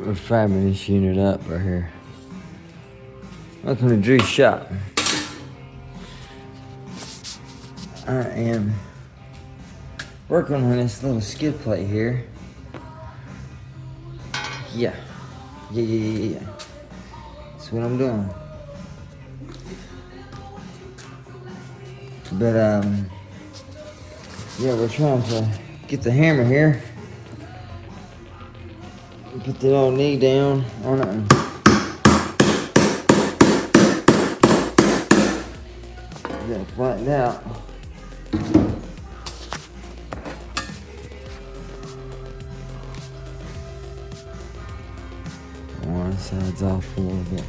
We're fabbing this unit up right here. Welcome to Drew's shop. I am working on this little skid plate here. Yeah. That's what I'm doing. But yeah, we're trying to get the hammer here. Put the old knee down on it and get it flattened out. One side's off a little bit.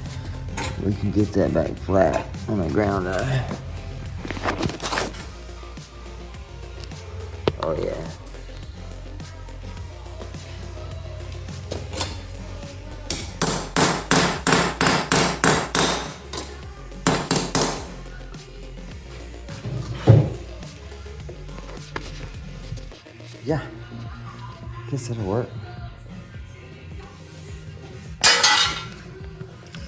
We can get that back flat on the ground though. Oh yeah. Yeah, guess that'll work.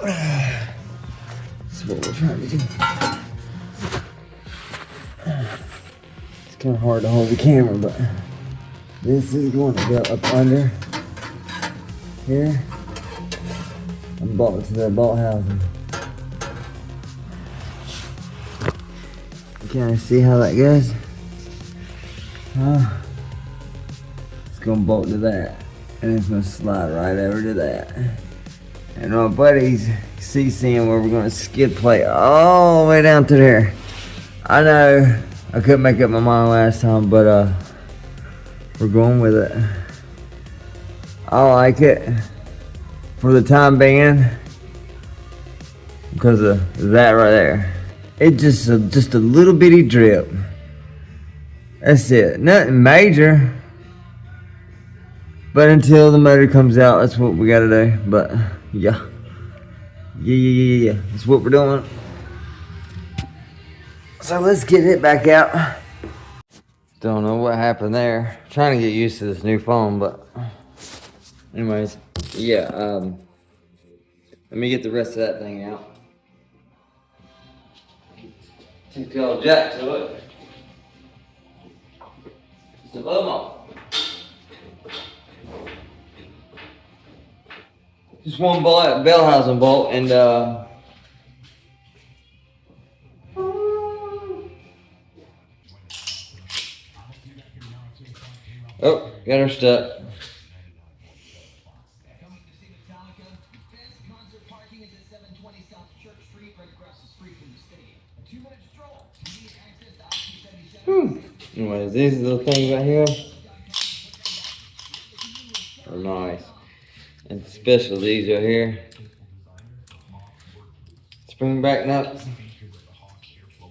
That's what we're trying to do. It's kind of hard to hold the camera, but this is going to go up under here and bolt it to the bolt housing. Can I see how that goes? Gonna bolt to that, and it's gonna slide right over to that. And my buddy's CCing where we're gonna skid plate all the way down to there. I know I couldn't make up my mind last time, but we're going with it. I like it for the time being because of that right there. It's just a little bitty drip. That's it. Nothing major. But until the motor comes out, that's what we gotta do. But yeah. That's what we're doing. So let's get it back out. Don't know what happened there. Trying to get used to this new phone, but anyways, yeah. Let me get the rest of that thing out. Took the old jack to it. Just a little more. Just one bolt, bell housing bolt, and oh, got her stuck. Anyways, these little things right here are nice. And special these right here. Spring back nuts.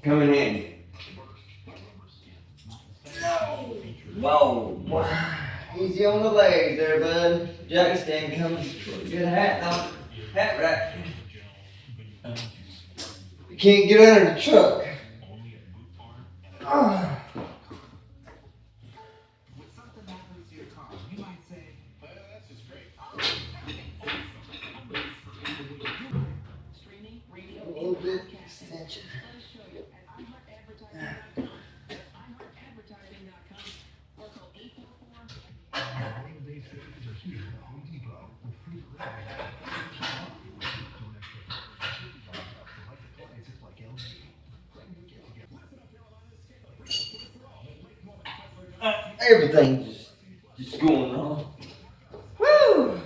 Coming in. Whoa. Easy on the legs there, bud. Jack stand coming. Get a hat on. Hat rack. You can't get out of the truck. Extension. Everything's just going wrong. Woo!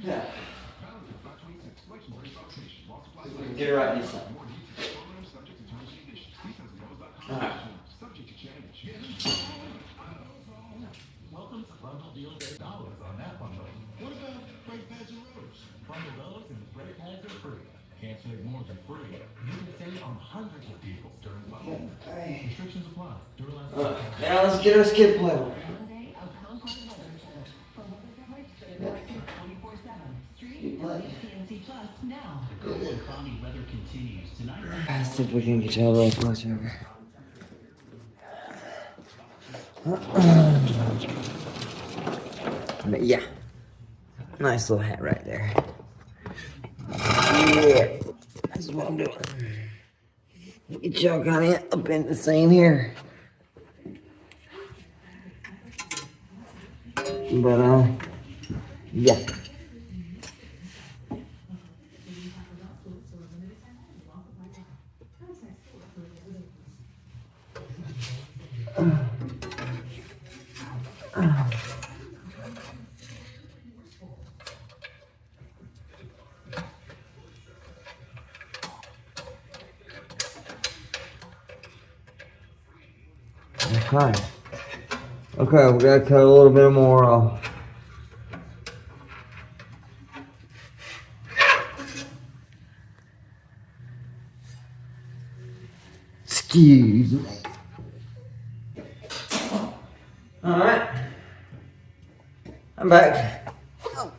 Yeah. Get it right this time. Alright. Welcome to bundle deals $8 on that bundle. What about brake pads and rotors? Bundle those and the brake pads are free. Can't save more than free. You can save on hundreds of vehicles during the bundle. Restrictions apply. Now let's get our skid plate on. Skid plate. The cool and cloudy weather continues tonight. Let's see if we can get y'all a little closer over. Yeah. Nice little hat right there. Yeah. That's what I'm doing. Get y'all kind of up in the scene here. But, yeah. Okay. Okay, we gotta cut a little bit more off. Excuse me. Alright. I'm back. Oh,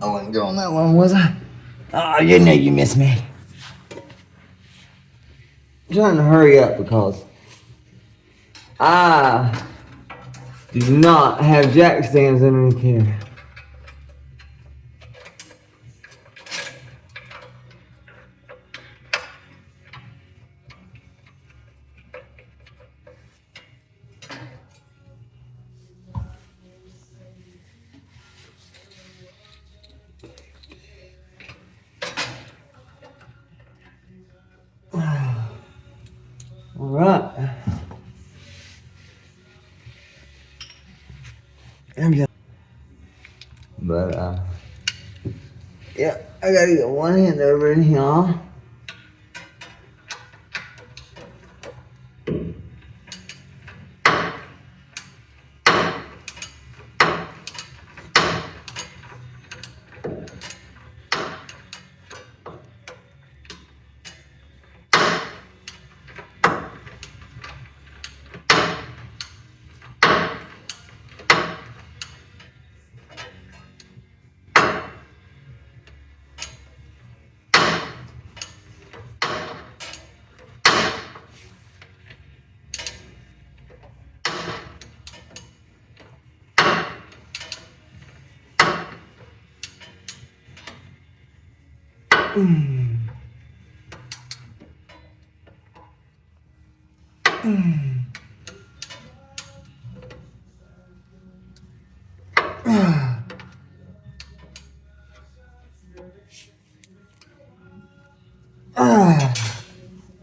I wasn't going that long, was I? Oh, you know you missed me. I'm trying to hurry up because I do not have jack stands underneath here. Alright. But, yeah, I gotta get one hand over in here.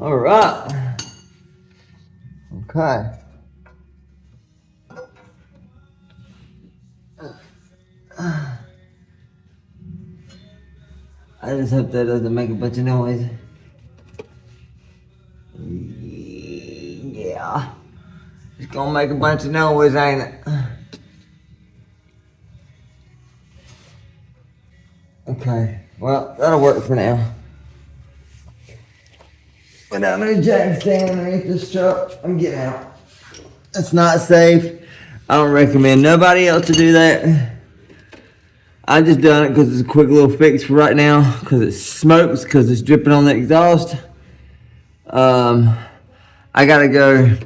All right. Okay. I just hope that doesn't make a bunch of noise. Yeah. It's gonna make a bunch of noise, ain't it? Okay. Well, that'll work for now. Without no jack stand underneath this truck, I'm getting out. It's not safe. I don't recommend nobody else to do that. I just done it because it's a quick little fix for right now. Because it smokes, because it's dripping on the exhaust. I gotta go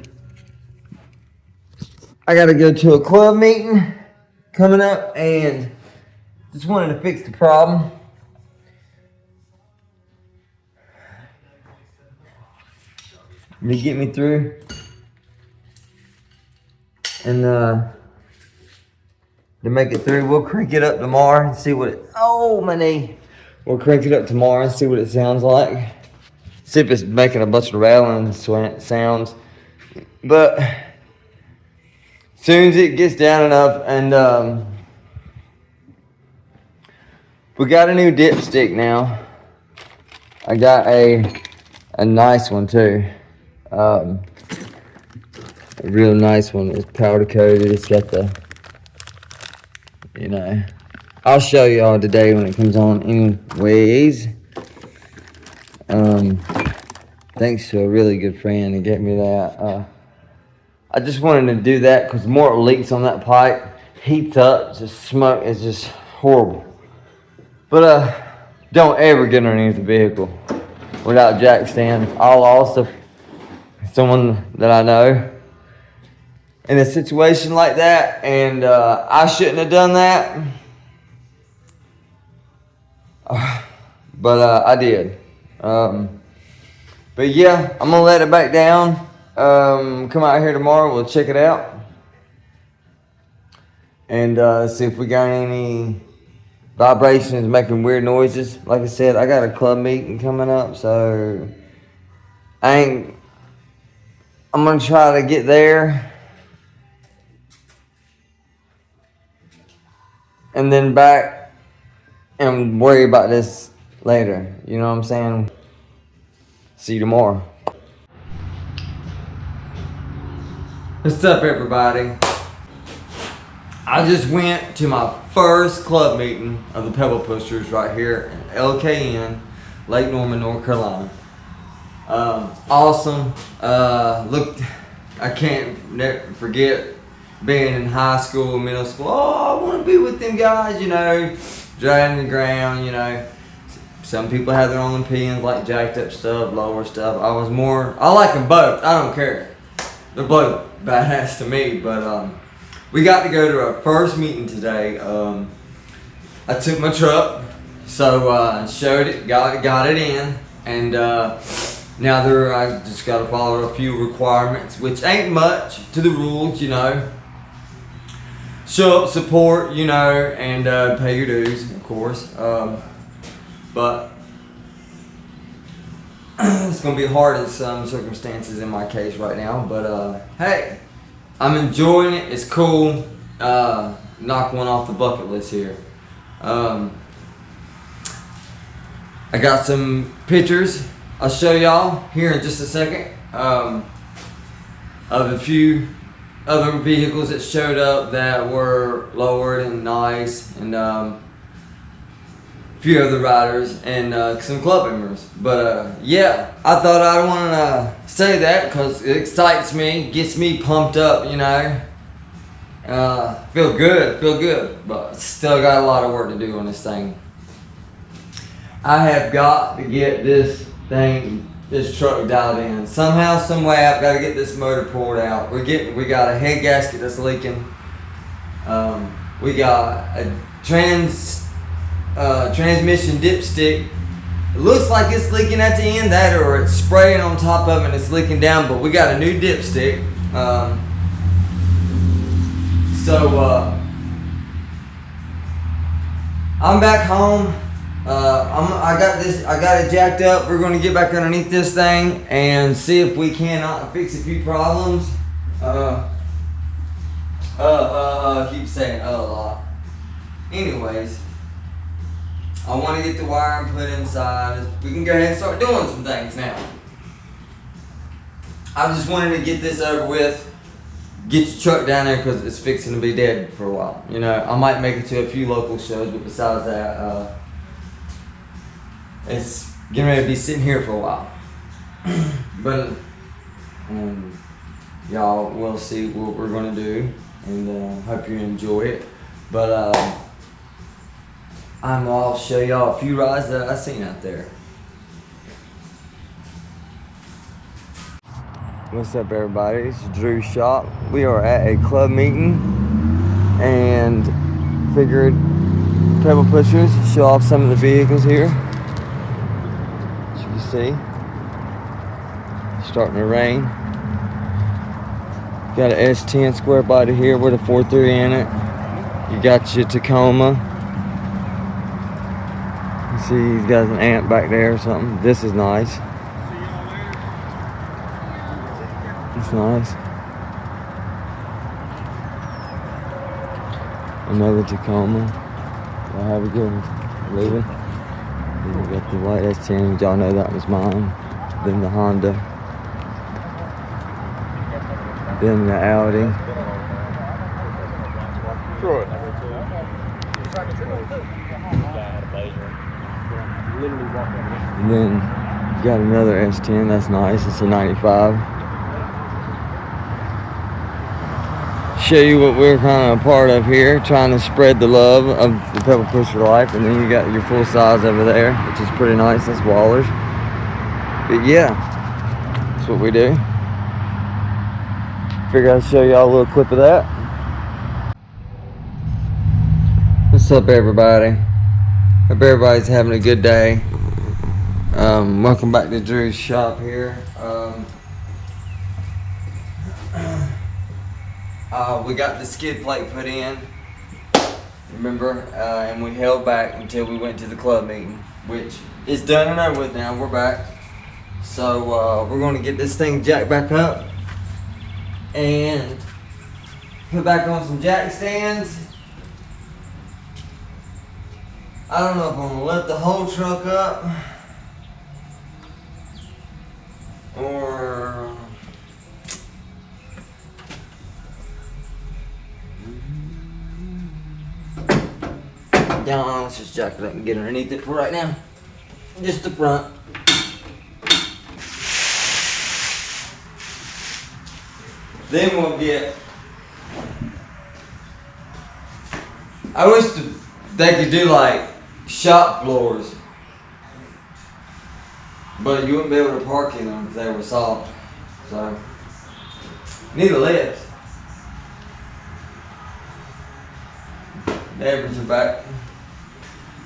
to a club meeting coming up, and just wanted to fix the problem. To get me through. And to make it through, we'll crank it up tomorrow and see what it, oh my knee. We'll crank it up tomorrow and see what it sounds like. See if it's making a bunch of rattling sounds. But as soon as it gets down enough, and we got a new dipstick now. I got a nice one too. A real nice one. It's powder coated. It's got the, you know, I'll show y'all today when it comes on anyways. Thanks to a really good friend who gave me that. I just wanted to do that because the more it leaks on that pipe, heats up, just smoke, it's just horrible. But don't ever get underneath the vehicle without jack stands. I lost someone that I know in a situation like that, and I shouldn't have done that. But I did. But yeah, I'm gonna let it back down. Come out here tomorrow, we'll check it out. And see if we got any vibrations making weird noises. Like I said, I got a club meeting coming up, so I'm gonna try to get there and then back and worry about this later. You know what I'm saying? See you tomorrow. What's up, everybody? I just went to my first club meeting of the Pebble Pushers right here in LKN, Lake Norman, North Carolina. Awesome. Look, I can't never forget being in high school, middle school. Oh, I want to be with them guys, you know, driving the ground, you know. Some people have their own opinions, like jacked up stuff, lower stuff. I like them both. I don't care. They're both badass to me, but we got to go to our first meeting today. I took my truck, so showed it, got it in, and now I just got to follow a few requirements, which ain't much to the rules, you know. Show up, support, you know, and pay your dues, of course. But it's gonna be hard in some circumstances in my case right now. But hey, I'm enjoying it. It's cool. Knock one off the bucket list here. I got some pictures I'll show y'all here in just a second of a few other vehicles that showed up that were lowered and nice, and a few other riders and some club members. But yeah, I thought I want to say that because it excites me, gets me pumped up, you know. Feel good, but still got a lot of work to do on this thing. I have got to get this truck dialed in. Somehow, some way, I've got to get this motor pulled out. We got a head gasket that's leaking. We got a transmission dipstick. It looks like it's leaking at the end, that or it's spraying on top of it and it's leaking down, but we got a new dipstick. I'm back home. I got it jacked up. We're gonna get back underneath this thing and see if we cannot fix a few problems. Keep saying a lot. Anyways, I want to get the wiring put inside. We can go ahead and start doing some things now. I just wanted to get this over with. Get your truck down there because it's fixing to be dead for a while. You know, I might make it to a few local shows, but besides that, it's getting ready to be sitting here for a while. But y'all will see what we're going to do, and hope you enjoy it. But I'll show y'all a few rides that I seen out there. What's up, everybody? It's Drew's shop. We are at a club meeting and figured Pebble Pushers show off some of the vehicles here. As you can see, it's starting to rain. Got an S10 square body here with a 4.3 in it. You got your Tacoma. You see he's got an amp back there or something. This is nice. It's nice. Another Tacoma. Y'all have a good one. Leave it. Then we got the white S10. Y'all know that was mine. Then the Honda. Then the Audi. And then you got another S10. That's nice. It's a 95. show you what we're kind of a part of here, trying to spread the love of the Pebble Pusher life. And then you got your full size over there, which is pretty nice. That's Waller's. But yeah, that's what we do. Figured I'd show y'all a little clip of that. What's up, everybody? Hope everybody's having a good day. Welcome back to Drew's shop here. We got the skid plate put in, remember, and we held back until we went to the club meeting, which is done and over with now. We're back. So we're going to get this thing jacked back up and put back on some jack stands. I don't know if I'm going to lift the whole truck up or down. Let's just jack it up and get underneath it for right now. Just the front. Then we'll get. I wish they could do like shop floors, but you wouldn't be able to park in them if they were soft. So need a lift. Neighbors are back.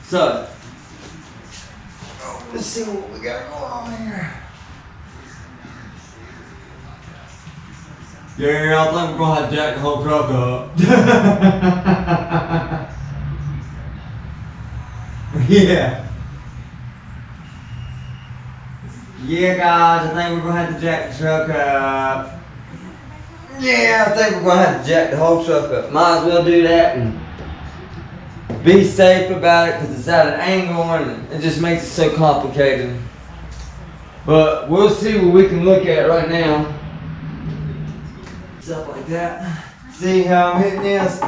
So, let's see what we got going on here. Yeah, I think we're gonna have to jack the whole truck up. Yeah. Yeah, guys, I think we're gonna have to jack the truck up. Yeah, I think we're gonna have to jack the whole truck up. Might as well do that and be safe about it, because it's at an angle and it just makes it so complicated. But we'll see what we can look at right now. Stuff like that. See how I'm hitting this?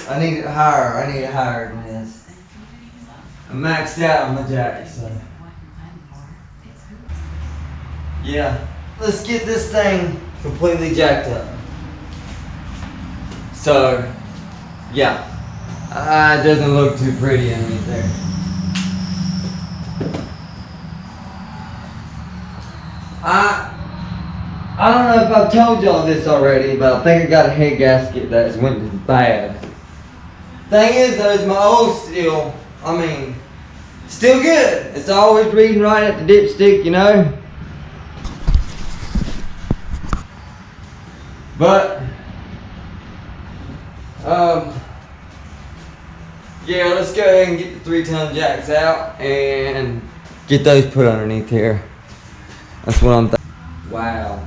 I need it higher. I need it higher than this. I'm maxed out on my jack, so. Yeah, let's get this thing completely jacked up. So, yeah. It doesn't look too pretty underneath there. I don't know if I've told y'all this already, but I think I got a head gasket that went bad. Thing is though, is my old steel, still good. It's always reading right at the dipstick, you know. But, yeah, let's go ahead and get the 3-ton jacks out and get those put underneath here. That's what I'm thinking. Wow.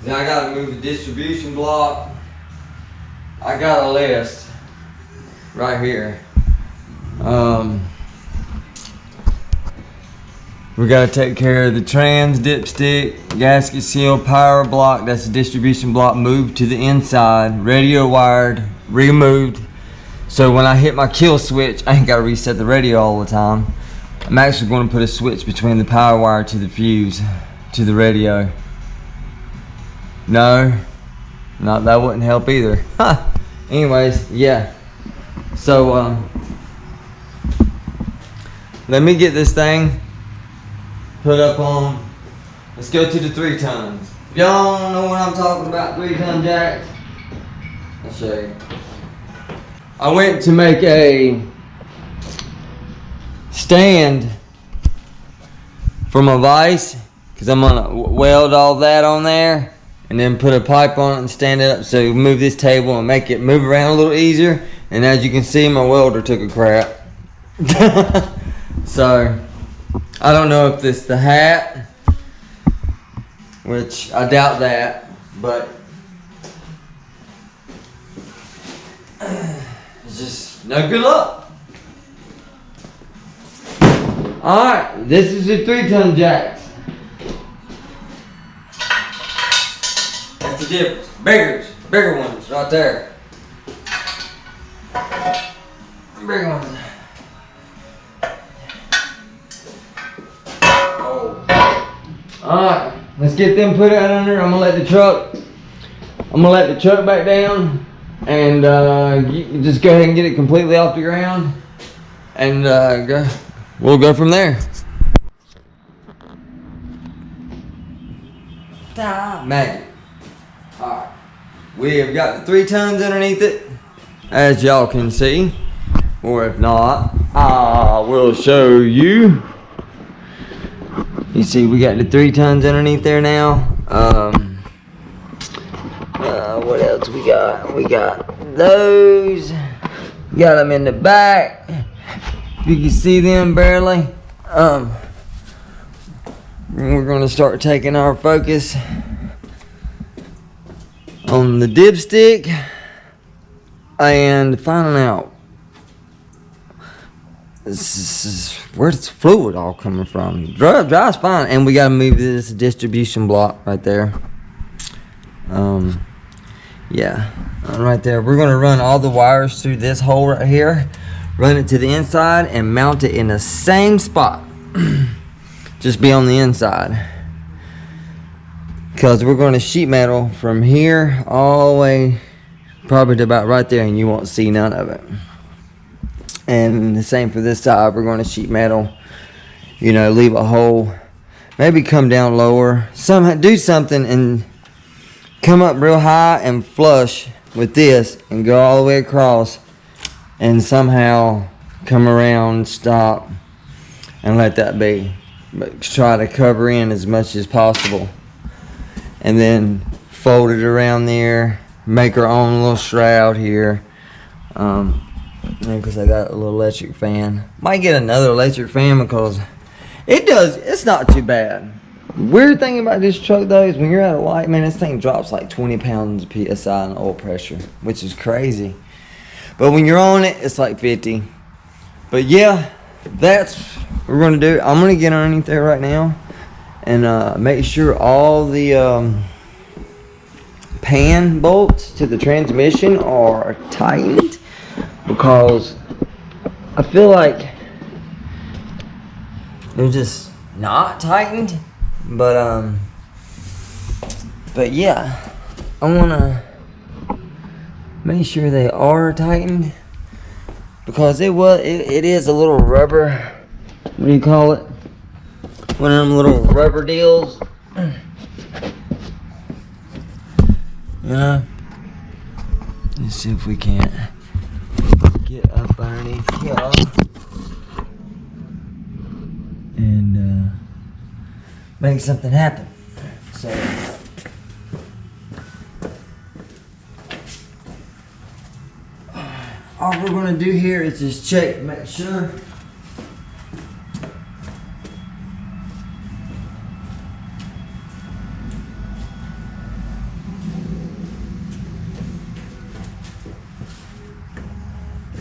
Now I gotta move the distribution block. I got a list right here. We gotta take care of the trans, dipstick, gasket seal, power block. That's the distribution block moved to the inside. Radio wired, removed. So when I hit my kill switch, I ain't gotta reset the radio all the time. I'm actually going to put a switch between the power wire to the fuse to the radio. No, that wouldn't help either. Anyways, yeah. So let me get this thing put up on. Let's go to the 3 tons. If y'all don't know what I'm talking about, 3-ton jacks, I'll show you. I went to make a stand for my vise, because I'm gonna weld all that on there and then put a pipe on it and stand it up, so move this table and make it move around a little easier. And as you can see, my welder took a crap. So I don't know if it's the hat, which I doubt that, but it's just no good luck. Alright, this is the 3-ton jacks. That's the difference. Bigger ones right there. Bigger ones. Oh. Alright, let's get them put out under. I'm gonna let the truck I'm gonna let the truck back down and you just go ahead and get it completely off the ground, and we'll go from there. Magic. Alright. We have got the 3 tons underneath it, as y'all can see. Or if not, I will show you. You see, we got the 3 tons underneath there now. What else we got? We got those. Got them in the back. You can see them barely. We're gonna start taking our focus on the dipstick and finding out where's this fluid all coming from. Dry's fine, and we gotta move this distribution block right there. Yeah, right there. We're gonna run all the wires through this hole right here, run it to the inside, and mount it in the same spot. Just be on the inside, because we're going to sheet metal from here all the way probably to about right there, and you won't see none of it. And the same for this side. We're going to sheet metal, you know, leave a hole, maybe come down lower, somehow do something and come up real high and flush with this and go all the way across, and somehow come around, stop, and let that be. But try to cover in as much as possible, and then fold it around there, make our own little shroud here. Because I got a little electric fan. Might get another electric fan because it's not too bad. Weird thing about this truck though is when you're at a light, man, this thing drops like 20 pounds PSI in oil pressure, which is crazy. But when you're on it, it's like 50. But yeah, that's what we're gonna do. I'm gonna get underneath there right now and make sure all the pan bolts to the transmission are tightened, because I feel like they're just not tightened. But yeah, I wanna make sure they are tightened, because it is a little rubber, what do you call it, one of them little rubber deals, you know. Let's see if we can't get up underneath here and make something happen. So all we're gonna do here is just check to make sure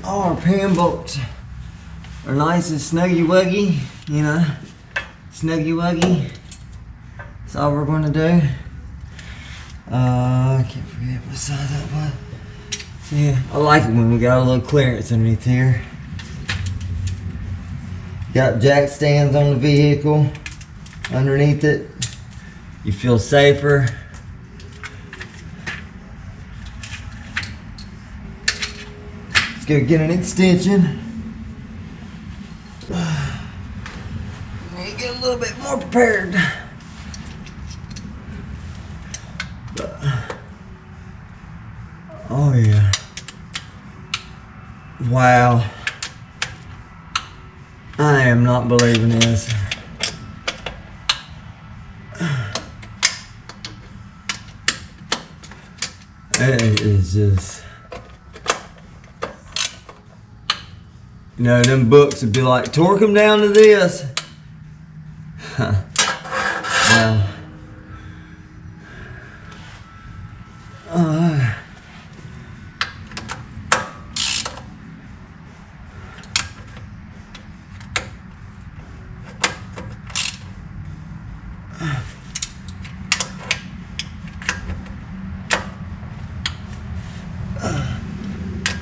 all our pan bolts are nice and snuggy wuggy, you know, snuggy wuggy. That's all we're gonna do. I can't forget what size that was. So yeah, I like it when we got a little clearance underneath here. Got jack stands on the vehicle underneath it. You feel safer. Let's go get an extension. Need to get a little bit more prepared. Oh yeah. Wow. I am not believing this. It is just, you know, them books would be like, torque them down to this. Wow.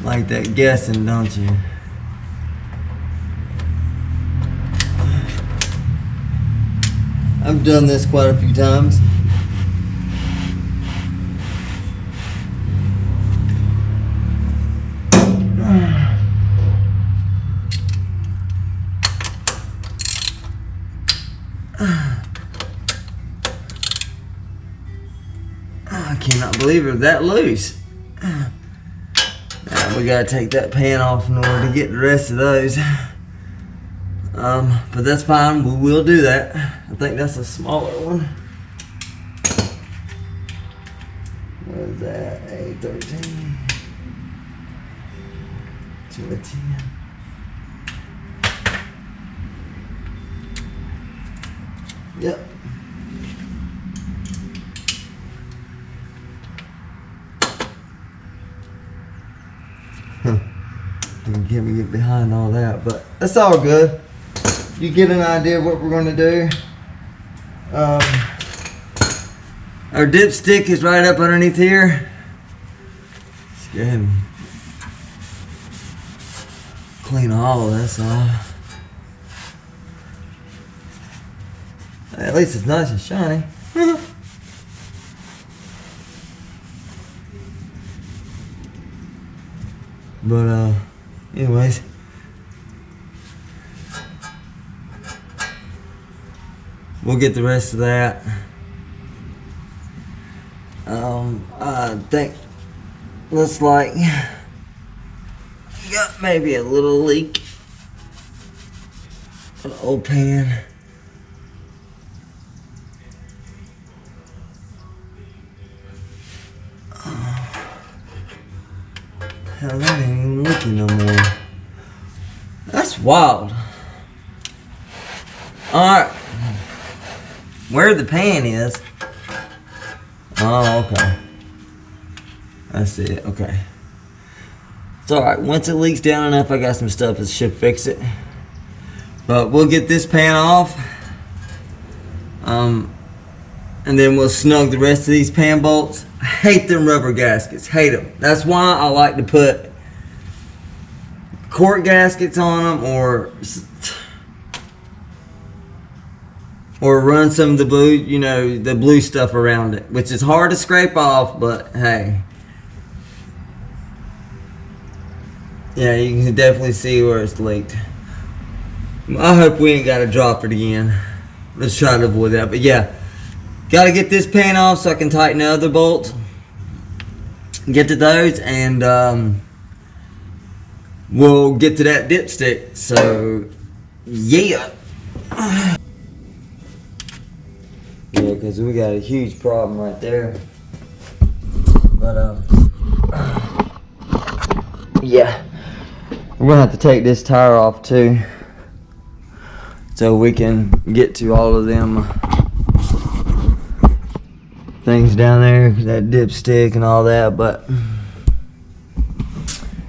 Like that guessing, don't you? I've done this quite a few times. I cannot believe it that loose. Now we gotta take that pan off in order to get the rest of those. But that's fine, we will do that. I think that's a smaller one. What is that? A13 to a 10. Yep. Can't get behind all that, but that's all good. You get an idea of what we're going to do. Our dipstick is right up underneath here. Let's go ahead and clean all of this off. At least it's nice and shiny. But anyways, we'll get the rest of that. I think looks like got maybe a little leak. An old pan. Hell, that ain't even leaking no more. That's wild. Alright. Where the pan is. Oh, okay. I see it. Okay. It's alright. Once it leaks down enough, I got some stuff that should fix it. But we'll get this pan off. And then we'll snug the rest of these pan bolts. I hate them rubber gaskets. Hate them. That's why I like to put cork gaskets on them or run some of the blue, you know, the blue stuff around it, which is hard to scrape off, but hey. Yeah, you can definitely see where it's leaked. I hope we ain't got to drop it again. Let's try to avoid that, but yeah. Gotta get this pan off so I can tighten the other bolts. Get to those and we'll get to that dipstick. So yeah. Yeah, because we got a huge problem right there. But yeah. We're gonna have to take this tire off too. So we can get to all of them things down there, that dipstick and all that, but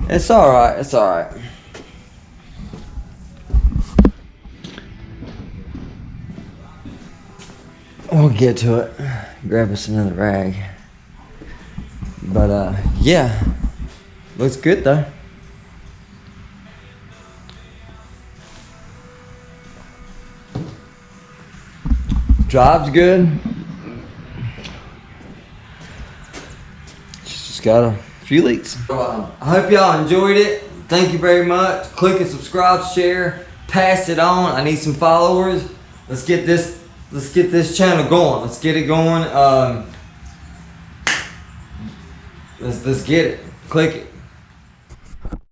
it's alright, it's alright. We'll get to it. Grab us another rag. But yeah, looks good though. Drives good. Just got a few leaks. I hope y'all enjoyed it. Thank you very much. Click and subscribe, share, pass it on. I need some followers. Let's get this channel going. Let's get it going. Let's get it. Click it.